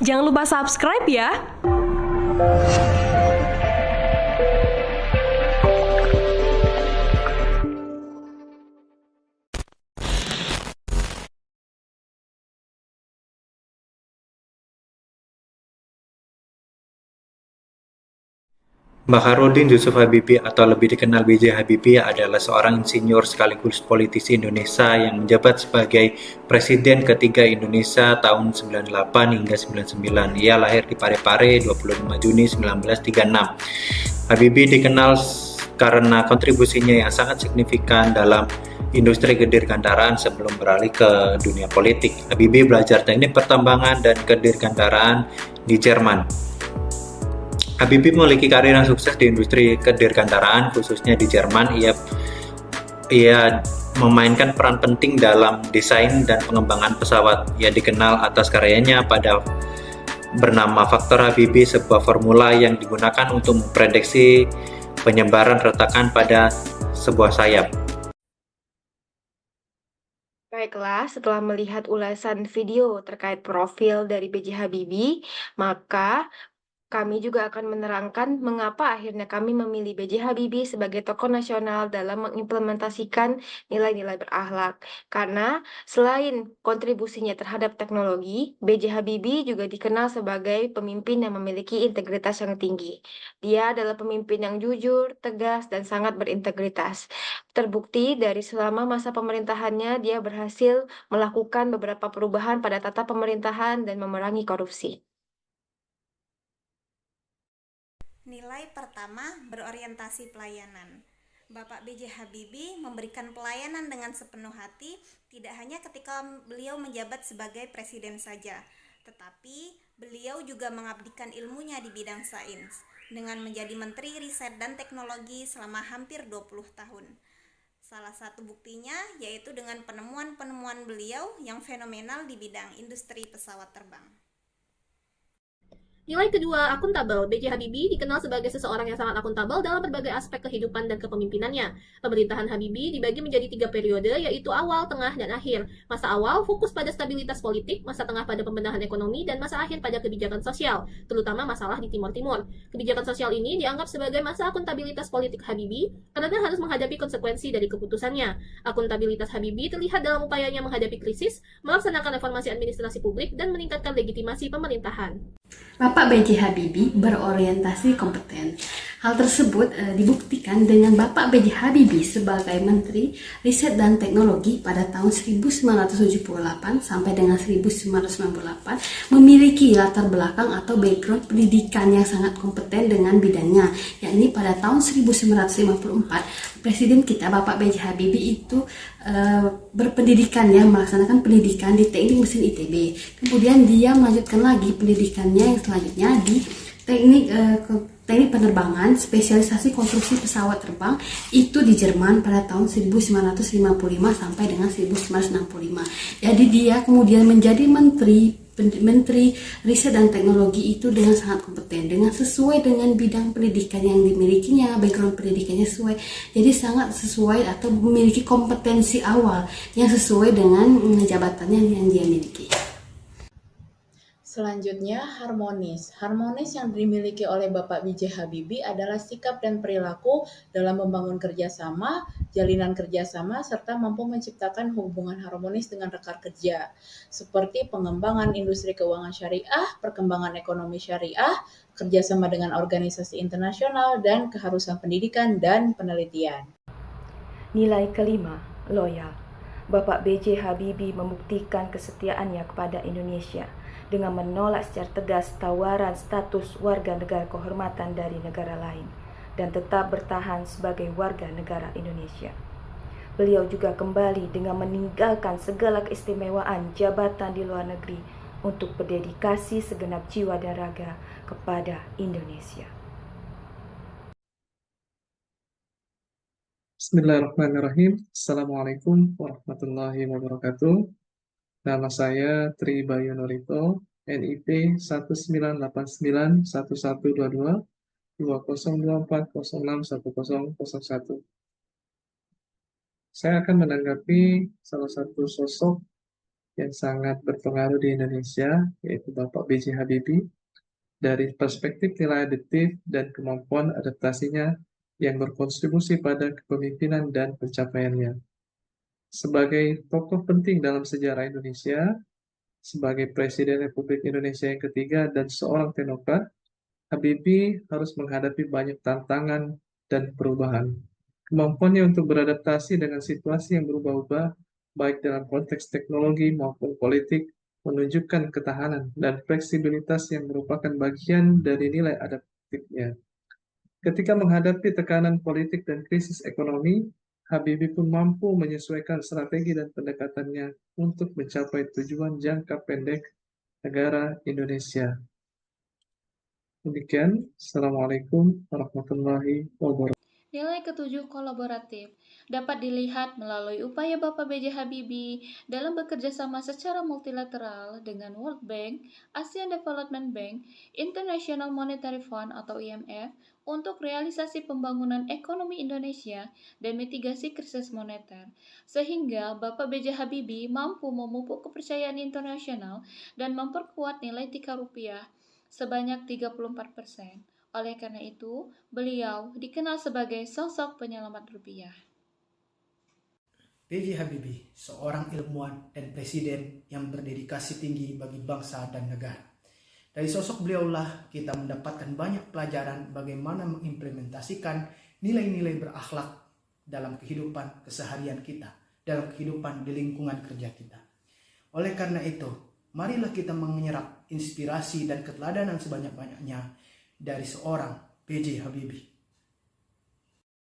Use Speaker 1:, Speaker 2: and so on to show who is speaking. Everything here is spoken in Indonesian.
Speaker 1: Jangan lupa subscribe ya.
Speaker 2: Baharudin Yusuf Habibie atau lebih dikenal B.J. Habibie adalah seorang insinyur sekaligus politisi Indonesia yang menjabat sebagai Presiden ketiga Indonesia tahun 98 hingga 99. Ia lahir di Parepare 25 Juni 1936. Habibie dikenal karena kontribusinya yang sangat signifikan dalam industri kedirgantaraan sebelum beralih ke dunia politik. Habibie belajar teknik pertambangan dan kedirgantaraan di Jerman. Habibie memiliki karir yang sukses di industri kedirgantaraan, khususnya di Jerman. Ia memainkan peran penting dalam desain dan pengembangan pesawat. Ia dikenal atas karyanya pada bernama Faktor Habibie, sebuah formula yang digunakan untuk memprediksi penyebaran retakan pada sebuah sayap.
Speaker 3: Baiklah, setelah melihat ulasan video terkait profil dari B.J. Habibie, maka kami juga akan menerangkan mengapa akhirnya kami memilih B.J. Habibie sebagai tokoh nasional dalam mengimplementasikan nilai-nilai berakhlak. Karena selain kontribusinya terhadap teknologi, B.J. Habibie juga dikenal sebagai pemimpin yang memiliki integritas yang tinggi. Dia adalah pemimpin yang jujur, tegas, dan sangat berintegritas. Terbukti dari selama masa pemerintahannya, dia berhasil melakukan beberapa perubahan pada tata pemerintahan dan memerangi korupsi.
Speaker 4: Nilai pertama, berorientasi pelayanan. Bapak B.J. Habibie memberikan pelayanan dengan sepenuh hati, tidak hanya ketika beliau menjabat sebagai presiden saja, tetapi beliau juga mengabdikan ilmunya di bidang sains dengan menjadi Menteri Riset dan Teknologi selama hampir 20 tahun. Salah satu buktinya yaitu dengan penemuan-penemuan beliau yang fenomenal di bidang industri pesawat terbang.
Speaker 5: Nilai kedua, akuntabel. B.J. Habibie dikenal sebagai seseorang yang sangat akuntabel dalam berbagai aspek kehidupan dan kepemimpinannya. Pemerintahan Habibie dibagi menjadi 3 periode, yaitu awal, tengah, dan akhir. Masa awal fokus pada stabilitas politik, masa tengah pada pembenahan ekonomi, dan masa akhir pada kebijakan sosial, terutama masalah di Timur Timur. Kebijakan sosial ini dianggap sebagai masa akuntabilitas politik Habibie karena harus menghadapi konsekuensi dari keputusannya. Akuntabilitas Habibie terlihat dalam upayanya menghadapi krisis, melaksanakan reformasi administrasi publik, dan meningkatkan legitimasi pemerintahan.
Speaker 6: Bapak B.J. Habibie berorientasi kompeten. Hal tersebut dibuktikan dengan Bapak B.J. Habibie sebagai Menteri Riset dan Teknologi pada tahun 1978 sampai dengan 1998 memiliki latar belakang atau background pendidikan yang sangat kompeten dengan bidangnya, yakni pada tahun 1954 Presiden kita Bapak B.J. Habibie itu berpendidikan ya, melaksanakan pendidikan di Teknik Mesin ITB. Kemudian dia melanjutkan lagi pendidikannya yang selanjutnya di teknik penerbangan, spesialisasi konstruksi pesawat terbang itu di Jerman pada tahun 1955 sampai dengan 1965. Jadi dia kemudian menjadi Menteri Riset dan Teknologi itu dengan sangat kompeten, dengan sesuai dengan bidang pendidikan yang dimilikinya, background pendidikannya sesuai. Jadi sangat sesuai atau memiliki kompetensi awal yang sesuai dengan jabatannya yang dia miliki.
Speaker 7: Selanjutnya, harmonis. Harmonis yang dimiliki oleh Bapak B.J. Habibie adalah sikap dan perilaku dalam membangun kerjasama, jalinan kerjasama, serta mampu menciptakan hubungan harmonis dengan rekan kerja, seperti pengembangan industri keuangan syariah, perkembangan ekonomi syariah, kerjasama dengan organisasi internasional, dan keharusan pendidikan dan penelitian.
Speaker 8: Nilai kelima, loyal. Bapak B.J. Habibie membuktikan kesetiaannya kepada Indonesia dengan menolak secara tegas tawaran status warga negara kehormatan dari negara lain dan tetap bertahan sebagai warga negara Indonesia. Beliau juga kembali dengan meninggalkan segala keistimewaan jabatan di luar negeri untuk berdedikasi segenap jiwa dan raga kepada Indonesia.
Speaker 9: Bismillahirrahmanirrahim. Assalamualaikum warahmatullahi wabarakatuh. Nama saya Tri Bayu Norito, NIP 19891122 2024061001. Saya akan menanggapi salah satu sosok yang sangat berpengaruh di Indonesia, yaitu Bapak B.J. Habibie, dari perspektif nilai adiktif dan kemampuan adaptasinya yang berkontribusi pada kepemimpinan dan pencapaiannya. Sebagai tokoh penting dalam sejarah Indonesia, sebagai Presiden Republik Indonesia yang ketiga dan seorang teknokrat, Habibie harus menghadapi banyak tantangan dan perubahan. Kemampuannya untuk beradaptasi dengan situasi yang berubah-ubah, baik dalam konteks teknologi maupun politik, menunjukkan ketahanan dan fleksibilitas yang merupakan bagian dari nilai adaptifnya. Ketika menghadapi tekanan politik dan krisis ekonomi, Habibie pun mampu menyesuaikan strategi dan pendekatannya untuk mencapai tujuan jangka pendek negara Indonesia. Demikian, Assalamualaikum warahmatullahi wabarakatuh.
Speaker 1: Nilai ketujuh kolaboratif dapat dilihat melalui upaya Bapak B.J. Habibie dalam bekerja sama secara multilateral dengan World Bank, Asian Development Bank, International Monetary Fund atau IMF untuk realisasi pembangunan ekonomi Indonesia dan mitigasi krisis moneter, sehingga Bapak B.J. Habibie mampu memupuk kepercayaan internasional dan memperkuat nilai tikar rupiah sebanyak 34%. Oleh karena itu, beliau dikenal sebagai sosok penyelamat rupiah.
Speaker 10: B.J. Habibie, seorang ilmuwan dan presiden yang berdedikasi tinggi bagi bangsa dan negara. Dari sosok beliaulah kita mendapatkan banyak pelajaran bagaimana mengimplementasikan nilai-nilai berakhlak dalam kehidupan keseharian kita, dalam kehidupan di lingkungan kerja kita. Oleh karena itu, marilah kita menyerap inspirasi dan keteladanan sebanyak-banyaknya dari seorang B.J. Habibie.